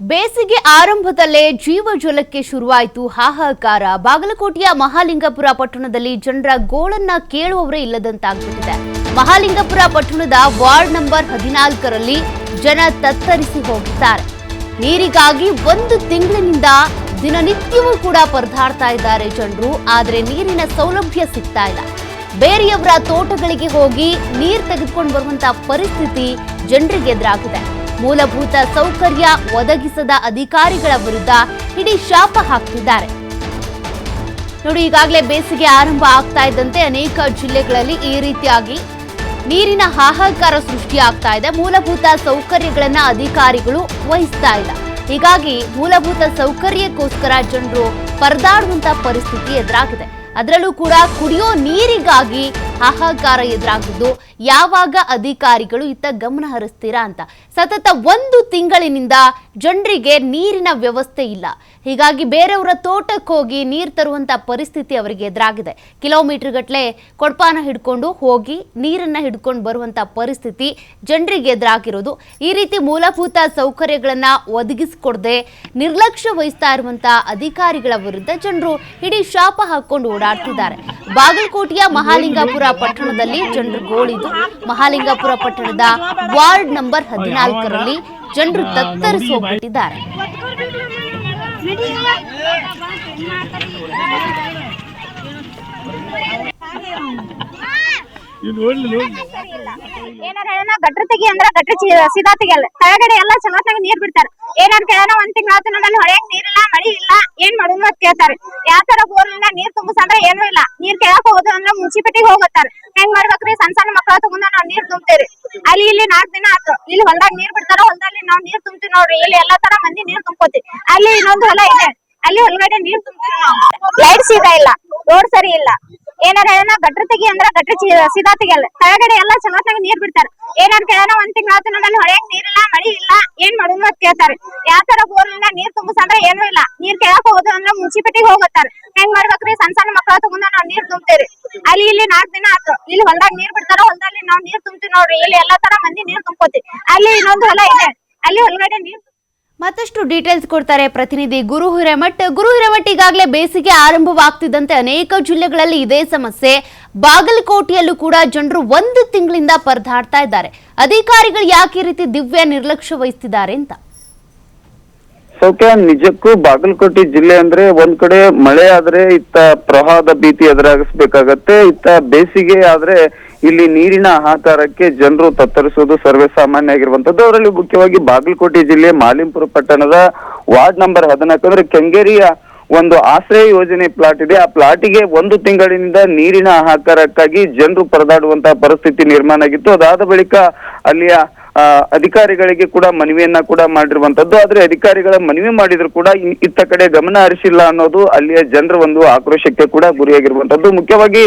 ಬೇಸಿಗೆ ಆರಂಭದಲ್ಲೇ ಜೀವಜಲಕ್ಕೆ ಶುರುವಾಯಿತು ಹಾಹಾಕಾರ. ಬಾಗಲಕೋಟೆಯ ಮಹಾಲಿಂಗಪುರ ಪಟ್ಟಣದಲ್ಲಿ ಜನರ ಗೋಳನ್ನ ಕೇಳುವವರೇ ಇಲ್ಲದಂತಾಗ್ಬಿಟ್ಟಿದೆ. ಮಹಾಲಿಂಗಪುರ ಪಟ್ಟಣದ ವಾರ್ಡ್ ನಂಬರ್ 14ರಲ್ಲಿ ಜನ ತತ್ತರಿಸಿ ಹೋಗಿದ್ದಾರೆ. ನೀರಿಗಾಗಿ 1 ತಿಂಗಳಿನಿಂದ ದಿನನಿತ್ಯವೂ ಕೂಡ ಪರದಾಡ್ತಾ ಇದ್ದಾರೆ ಜನರು. ಆದರೆ ನೀರಿನ ಸೌಲಭ್ಯ ಸಿಗ್ತಾ ಇಲ್ಲ. ಬೇರೆಯವರ ತೋಟಗಳಿಗೆ ಹೋಗಿ ನೀರು ತೆಗೆದುಕೊಂಡು ಬರುವಂತ ಪರಿಸ್ಥಿತಿ ಜನರಿಗೆ ಎದುರಾಗಿದೆ. ಮೂಲಭೂತ ಸೌಕರ್ಯ ಒದಗಿಸದ ಅಧಿಕಾರಿಗಳ ವಿರುದ್ಧ ಇಡೀ ಶಾಪ ಹಾಕ್ತಿದ್ದಾರೆ. ನೋಡಿ, ಈಗಾಗಲೇ ಬೇಸಿಗೆ ಆರಂಭ ಆಗ್ತಾ ಇದ್ದಂತೆ ಅನೇಕ ಜಿಲ್ಲೆಗಳಲ್ಲಿ ಈ ರೀತಿಯಾಗಿ ನೀರಿನ ಹಾಹಾಕಾರ ಸೃಷ್ಟಿಯಾಗ್ತಾ ಇದೆ. ಮೂಲಭೂತ ಸೌಕರ್ಯಗಳನ್ನ ಅಧಿಕಾರಿಗಳು ವಹಿಸ್ತಾ ಇಲ್ಲ. ಹೀಗಾಗಿ ಮೂಲಭೂತ ಸೌಕರ್ಯಕ್ಕೋಸ್ಕರ ಜನರು ಪರದಾಡುವಂತ ಪರಿಸ್ಥಿತಿ ಎದುರಾಗಿದೆ. ಅದರಲ್ಲೂ ಕೂಡ ಕುಡಿಯೋ ನೀರಿಗಾಗಿ ಹಾಹಾಕಾರ ಎದುರಾಗಿದ್ದು, ಯಾವಾಗ ಅಧಿಕಾರಿಗಳು ಇತ್ತ ಗಮನ ಹರಿಸ್ತೀರಾ ಅಂತ. ಸತತ 1 ತಿಂಗಳಿನಿಂದ ಜನರಿಗೆ ನೀರಿನ ವ್ಯವಸ್ಥೆ ಇಲ್ಲ. ಹೀಗಾಗಿ ಬೇರೆಯವರ ತೋಟಕ್ಕೆ ಹೋಗಿ ನೀರು ತರುವಂತ ಪರಿಸ್ಥಿತಿ ಅವರಿಗೆ ಎದುರಾಗಿದೆ. ಕಿಲೋಮೀಟರ್ ಗಟ್ಟಲೆ ಕೊಡಪಾನ ಹಿಡ್ಕೊಂಡು ಹೋಗಿ ನೀರನ್ನ ಹಿಡ್ಕೊಂಡು ಬರುವಂತ ಪರಿಸ್ಥಿತಿ ಜನರಿಗೆ ಎದುರಾಗಿರೋದು. ಈ ರೀತಿ ಮೂಲಭೂತ ಸೌಕರ್ಯಗಳನ್ನ ಒದಗಿಸಿಕೊಡದೆ ನಿರ್ಲಕ್ಷ್ಯ ವಹಿಸ್ತಾ ಇರುವಂತ ಅಧಿಕಾರಿಗಳ ವಿರುದ್ಧ ಜನರು ಇಡೀ ಶಾಪ ಹಾಕೊಂಡು ಓಡಾಡ್ತಿದ್ದಾರೆ. ಬಾಗಲಕೋಟೆಯ ಮಹಾಲಿಂಗಪುರ ಪಟ್ಟಣದಲ್ಲಿ ಜನರು ಗೋಳಿದ್ದು, ಮಹಾಲಿಂಗಪುರ ಪಟ್ಟಣದ ವಾರ್ಡ್ ನಂಬರ್ 14ರಲ್ಲಿ ಜನರು ತತ್ತರಿಸಿ ಹೋಗ್ಬಿಟ್ಟಿದ್ದಾರೆ. ಏನಾರ ಹೇಳೋಣ, ಗಟ್ರ ತೆಗಿ ಅಂದ್ರ ಗಟ್ರ ಸೀದಾ ತೆಗಿಯಲ್ಲ. ಕೆಳಗಡೆ ಎಲ್ಲ ಚಲೋತ್ನಾಗ ನೀರ್ ಬಿಡ್ತಾರ. ಏನಾರ ಕೇಳೋಣ, 1 ತಿಂಗಳ ಆತು ನಮ್ಮಲ್ಲಿ ಹೊಳೆಯಂಗ್ ನೀರಿಲ್ಲ, ಮಳಿ ಇಲ್ಲ, ಏನ್ ಮಾಡುದು ಅಂತ ಕೇಳ್ತಾರೆ. ಯಾವ ತರ ಬೋರ್ನಿಂದ ನೀರ್ ತುಂಬಸಂದ್ರ ಏನೂ ಇಲ್ಲ. ನೀರ್ ಕೇಳಕ್ ಹೋಗೋದು ಅಂದ್ರ ಮುನ್ಸಿಪಾಲಿಟಿಗೆ ಹೋಗತ್ತಾರ. ಹೆಂಗ್ ಮಾಡ್ಬೇಕ್ರಿ? ಸಣ್ಣ ಮಕ್ಕಳ ತಗೊಂಡ ನಾವ್ ನೀರ್ ತುಂಬ್ತೇವ್ರಿ. ಅಲ್ಲಿ ಇಲ್ಲಿ 4 ದಿನ ಆತು. ಇಲ್ಲಿ ಹೊಲ್ದಾಗ ನೀರ್ ಬಿಡ್ತಾರ, ಹೊಲದಲ್ಲಿ ನಾವ್ ನೀರ್ ತುಂಬ್ತೀವಿ ನೋಡ್ರಿ. ಇಲ್ಲಿ ಎಲ್ಲಾ ತರ ಮಂದಿ ನೀರ್ ತುಂಬ್ಕೋತಿ. ಅಲ್ಲಿ ಇನ್ನೊಂದು ಹೊಲ ಇದೆ, ಅಲ್ಲಿ ಹೊಲಗಡೆ ನೀರ್ ತುಂಬ್ತೀವಿ ನಾವು. ಲೈಟ್ ಸೀದಾ ಇಲ್ಲ, ರೋಡ್ ಸರಿ ಇಲ್ಲ. ಏನಾರ ಹೇಳೋಣ, ಗಟ್ರ ತೆಗಿ ಅಂದ್ರ ಗಟ್ರ ಸೀದಾ ತೆಗಿಯಲ್ಲ. ಕೆಳಗಡೆ ಎಲ್ಲ ಚಲೋತ್ನಾಗ ನೀರ್ ಬಿಡ್ತಾರ. ಏನಾರ ಕೇಳೋಣ, 1 ತಿಂಗಳ ಆತು ನಮ್ಮಲ್ಲಿ ಹೊಳೆಯಂಗ್ ನೀರಿಲ್ಲ, ಮಳಿ ಇಲ್ಲ, ಏನ್ ಮಾಡುದು ಅಂತ ಕೇಳ್ತಾರೆ. ಯಾವ ತರ ಬೋರ್ನಿಂದ ನೀರ್ ತುಂಬಸಂದ್ರ ಏನೂ ಇಲ್ಲ. ನೀರ್ ಕೇಳಕ್ ಹೋಗೋದು ಅಂದ್ರ ಮುನ್ಸಿಪಾಲಿಟಿಗೆ ಹೋಗತ್ತಾರ. ಹೆಂಗ್ ಮಾಡ್ಬೇಕ್ರಿ? ಸಣ್ಣ ಮಕ್ಕಳ ತಗೊಂಡ ನಾವ್ ನೀರ್ ತುಂಬ್ತೇವ್ರಿ. ಅಲ್ಲಿ ಇಲ್ಲಿ 4 ದಿನ ಆತು. ಇಲ್ಲಿ ಹೊಲ್ದಾಗ ನೀರ್ ಬಿಡ್ತಾರ, ಹೊಲದಲ್ಲಿ ನಾವ್ ನೀರ್ ತುಂಬ್ತೀವಿ ನೋಡ್ರಿ. ಇಲ್ಲಿ ಎಲ್ಲಾ ತರ ಮಂದಿ ನೀರ್ ತುಂಬ್ಕೋತಿ. ಅಲ್ಲಿ ಇನ್ನೊಂದು ಹೊಲ ಇದೆ, ಅಲ್ಲಿ ಹೊಲಗಡೆ ನೀರ್. ಮತ್ತಷ್ಟು ಡೀಟೇಲ್ಸ್ ಕೊಡ್ತಾರೆ ಪ್ರತಿನಿಧಿ ಗುರು ಹಿರೇಮಠ್. ಈಗಾಗಲೇ ಬೇಸಿಗೆ ಆರಂಭವಾಗ್ತಿದ್ದಂತೆ ಅನೇಕ ಜಿಲ್ಲೆಗಳಲ್ಲಿ ಇದೇ ಸಮಸ್ಯೆ. ಬಾಗಲಕೋಟೆಯಲ್ಲೂ ಕೂಡ ಜನರು 1 ತಿಂಗಳಿಂದ ಪರದಾಡ್ತಾ ಇದ್ದಾರೆ. ಅಧಿಕಾರಿಗಳು ಯಾಕೆ ಈ ರೀತಿ ದಿವ್ಯ ನಿರ್ಲಕ್ಷ್ಯ ವಹಿಸ್ತಿದ್ದಾರೆ ಅಂತ. ಸೌಖ್ಯ, ನಿಜಕ್ಕೂ ಬಾಗಲಕೋಟೆ ಜಿಲ್ಲೆ ಅಂದ್ರೆ ಒಂದ್ ಕಡೆ ಮಳೆ ಆದ್ರೆ ಇತ್ತ ಪ್ರವಾಹದ ಭೀತಿ ಎದುರಾಗಿಸ್ಬೇಕಾಗತ್ತೆ, ಇತ್ತ ಬೇಸಿಗೆ ಆದ್ರೆ ಇಲ್ಲಿ ನೀರಿನ ಹಾಹಾಕಾರಕ್ಕೆ ಜನರು ತತ್ತರಿಸೋದು ಸರ್ವೇ ಸಾಮಾನ್ಯ ಆಗಿರುವಂತದ್ದು. ಅದರಲ್ಲಿ ಮುಖ್ಯವಾಗಿ ಬಾಗಲಕೋಟೆ ಜಿಲ್ಲೆ ಮಹಾಲಿಂಗಪುರ ಪಟ್ಟಣದ ವಾರ್ಡ್ ನಂಬರ್ 14 ಅಂದ್ರೆ ಕೆಂಗೇರಿಯ ಒಂದು ಆಶ್ರಯ ಯೋಜನೆ ಪ್ಲಾಟ್ ಇದೆ. ಆ ಪ್ಲಾಟಿಗೆ 1 ತಿಂಗಳಿನಿಂದ ನೀರಿನ ಹಾಹಾಕಾರಕ್ಕಾಗಿ ಜನರು ಪರದಾಡುವಂತಹ ಪರಿಸ್ಥಿತಿ ನಿರ್ಮಾಣ ಆಗಿತ್ತು. ಅದಾದ ಬಳಿಕ ಅಲ್ಲಿಯ ಅಧಿಕಾರಿಗಳಿಗೆ ಕೂಡ ಮನವಿಯನ್ನ ಕೂಡ ಮಾಡಿರುವಂತದ್ದು. ಆದ್ರೆ ಅಧಿಕಾರಿಗಳ ಮನವಿ ಮಾಡಿದ್ರು ಕೂಡ ಇತ್ತ ಕಡೆ ಗಮನ ಹರಿಸಿಲ್ಲ ಅನ್ನೋದು ಅಲ್ಲಿಯ ಜನರ ಒಂದು ಆಕ್ರೋಶಕ್ಕೆ ಕೂಡ ಗುರಿಯಾಗಿರುವಂತದ್ದು. ಮುಖ್ಯವಾಗಿ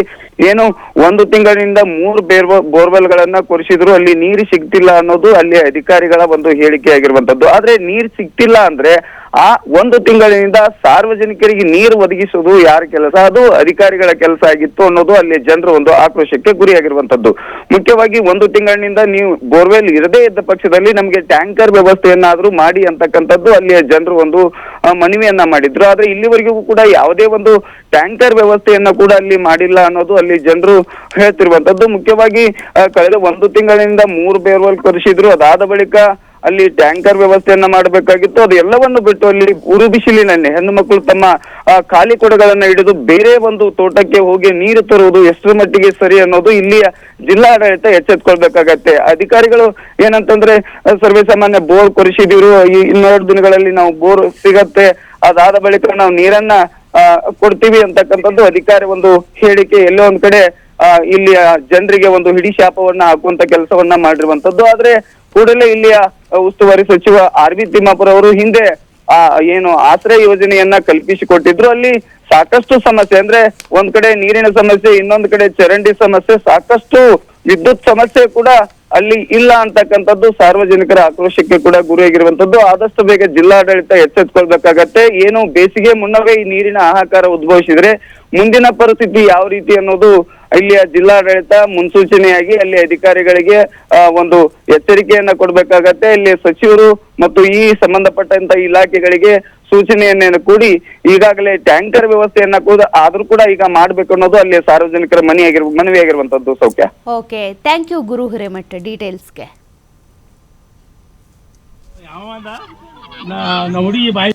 ಏನು 1 ತಿಂಗಳಿನಿಂದ 3 ಬೋರ್ವೆಲ್ ಗಳನ್ನ ಕೊರೆಸಿದ್ರು, ಅಲ್ಲಿ ನೀರು ಸಿಗ್ತಿಲ್ಲ ಅನ್ನೋದು ಅಲ್ಲಿಯ ಅಧಿಕಾರಿಗಳ ಒಂದು ಹೇಳಿಕೆ ಆಗಿರುವಂತದ್ದು. ಆದ್ರೆ ನೀರ್ ಸಿಗ್ತಿಲ್ಲ ಅಂದ್ರೆ ಆ 1 ತಿಂಗಳಿನಿಂದ ಸಾರ್ವಜನಿಕರಿಗೆ ನೀರು ಒದಗಿಸುವುದು ಯಾರ ಕೆಲಸ? ಅದು ಅಧಿಕಾರಿಗಳ ಕೆಲಸ ಆಗಿತ್ತು ಅನ್ನೋದು ಅಲ್ಲಿ ಜನರ ಒಂದು ಆಕ್ರೋಶಕ್ಕೆ ಗುರಿಯಾಗಿರುವಂತದ್ದು. ಮುಖ್ಯವಾಗಿ 1 ತಿಂಗಳಿನಿಂದ ನೀವು ಬೋರ್ವೆಲ್ ಇರದೇ ಇದ್ದ ಪಕ್ಷದಲ್ಲಿ ನಮಗೆ ಟ್ಯಾಂಕರ್ ವ್ಯವಸ್ಥೆಯನ್ನಾದ್ರೂ ಮಾಡಿ ಅಂತಕ್ಕಂಥದ್ದು ಅಲ್ಲಿಯ ಜನರು ಒಂದು ಮನವಿಯನ್ನ ಮಾಡಿದ್ರು. ಆದ್ರೆ ಇಲ್ಲಿವರೆಗೂ ಕೂಡ ಯಾವುದೇ ಒಂದು ಟ್ಯಾಂಕರ್ ವ್ಯವಸ್ಥೆಯನ್ನ ಕೂಡ ಅಲ್ಲಿ ಮಾಡಿಲ್ಲ ಅನ್ನೋದು ಅಲ್ಲಿ ಜನರು ಹೇಳ್ತಿರುವಂತದ್ದು. ಮುಖ್ಯವಾಗಿ ಕಳೆದ 1 ತಿಂಗಳಿನಿಂದ 3 ಬೋರ್ವೆಲ್ ಕೊರೆಸಿದ್ರು. ಅದಾದ ಬಳಿಕ ಅಲ್ಲಿ ಟ್ಯಾಂಕರ್ ವ್ಯವಸ್ಥೆಯನ್ನ ಮಾಡಬೇಕಾಗಿತ್ತು. ಅದು ಎಲ್ಲವನ್ನು ಬಿಟ್ಟು ಅಲ್ಲಿ ಉರು ಬಿಸಿಲಿನಲ್ಲಿ ಹೆಣ್ಣು ಮಕ್ಕಳು ತಮ್ಮ ಖಾಲಿ ಕೊಡಗಳನ್ನ ಹಿಡಿದು ಬೇರೆ ಒಂದು ತೋಟಕ್ಕೆ ಹೋಗಿ ನೀರು ತರುವುದು ಎಷ್ಟರ ಮಟ್ಟಿಗೆ ಸರಿ ಅನ್ನೋದು ಇಲ್ಲಿಯ ಜಿಲ್ಲಾಡಳಿತ ಎಚ್ಚೆತ್ಕೊಳ್ಬೇಕಾಗತ್ತೆ. ಅಧಿಕಾರಿಗಳು ಏನಂತಂದ್ರೆ ಸರ್ವೇ ಸಾಮಾನ್ಯ ಬೋರ್ ಕೊರೆಸಿದಿರು, ಈ 2 ದಿನಗಳಲ್ಲಿ ನಾವು ಬೋರ್ ಸಿಗತ್ತೆ, ಅದಾದ ಬಳಿಕ ನಾವು ನೀರನ್ನ ಕೊಡ್ತೀವಿ ಅಂತಕ್ಕಂಥದ್ದು ಅಧಿಕಾರಿ ಒಂದು ಹೇಳಿಕೆ ಎಲ್ಲೋ ಒಂದ್ ಕಡೆ ಇಲ್ಲಿಯ ಜನರಿಗೆ ಒಂದು ಹಿಡಿ ಶಾಪವನ್ನ ಹಾಕುವಂತ ಕೆಲಸವನ್ನ ಮಾಡಿರುವಂತದ್ದು. ಆದ್ರೆ ಕೂಡಲೇ ಇಲ್ಲಿಯ ಉಸ್ತುವಾರಿ ಸಚಿವ RV ತಿಮ್ಮಾಪುರ ಅವರು ಹಿಂದೆ ಏನು ಆಶ್ರಯ ಯೋಜನೆಯನ್ನ ಕಲ್ಪಿಸಿಕೊಟ್ಟಿದ್ರು. ಅಲ್ಲಿ ಸಾಕಷ್ಟು ಸಮಸ್ಯೆ ಅಂದ್ರೆ ಒಂದ್ ಕಡೆ ನೀರಿನ ಸಮಸ್ಯೆ, ಇನ್ನೊಂದ್ ಕಡೆ ಚರಂಡಿ ಸಮಸ್ಯೆ, ಸಾಕಷ್ಟು ವಿದ್ಯುತ್ ಸಮಸ್ಯೆ ಕೂಡ ಅಲ್ಲಿ ಇಲ್ಲ ಅಂತಕ್ಕಂಥದ್ದು ಸಾರ್ವಜನಿಕರ ಆಕ್ರೋಶಕ್ಕೆ ಕೂಡ ಗುರಿಯಾಗಿರುವಂತದ್ದು. ಆದಷ್ಟು ಬೇಗ ಜಿಲ್ಲಾಡಳಿತ ಎಚ್ಚೆತ್ಕೊಳ್ಬೇಕಾಗತ್ತೆ. ಏನು ಬೇಸಿಗೆ ಮುನ್ನವೇ ಈ ನೀರಿನ ಹಾಹಾಕಾರ ಉದ್ಭವಿಸಿದ್ರೆ ಮುಂದಿನ ಪರಿಸ್ಥಿತಿ ಯಾವ ರೀತಿ ಅನ್ನೋದು ಇಲ್ಲಿಯ ಜಿಲ್ಲಾಡಳಿತ ಮುನ್ಸೂಚನೆಯಾಗಿ ಅಲ್ಲಿ ಅಧಿಕಾರಿಗಳಿಗೆ ಒಂದು ಎಚ್ಚರಿಕೆಯನ್ನ ಕೊಡ್ಬೇಕಾಗತ್ತೆ. ಇಲ್ಲಿ ಸಚಿವರು ಮತ್ತು ಈ ಸಂಬಂಧಪಟ್ಟಂತ ಇಲಾಖೆಗಳಿಗೆ ಸೂಚನೆಯನ್ನ ಕೂಡಿ ಈಗಾಗಲೇ ಟ್ಯಾಂಕರ್ ವ್ಯವಸ್ಥೆಯನ್ನ ಕೂಡ ಆದ್ರೂ ಕೂಡ ಈಗ ಮಾಡ್ಬೇಕು ಅನ್ನೋದು ಅಲ್ಲಿ ಸಾರ್ವಜನಿಕರ ಮನವಿ ಆಗಿರುವಂತದ್ದು. ಸೌಖ್ಯ. ಓಕೆ, ಥ್ಯಾಂಕ್ ಯು ಗುರು ಹಿರೇಮಠ್ ಡೀಟೇಲ್ಸ್ಗೆ. ಹುಡುಗಿ ಬಾಯಿ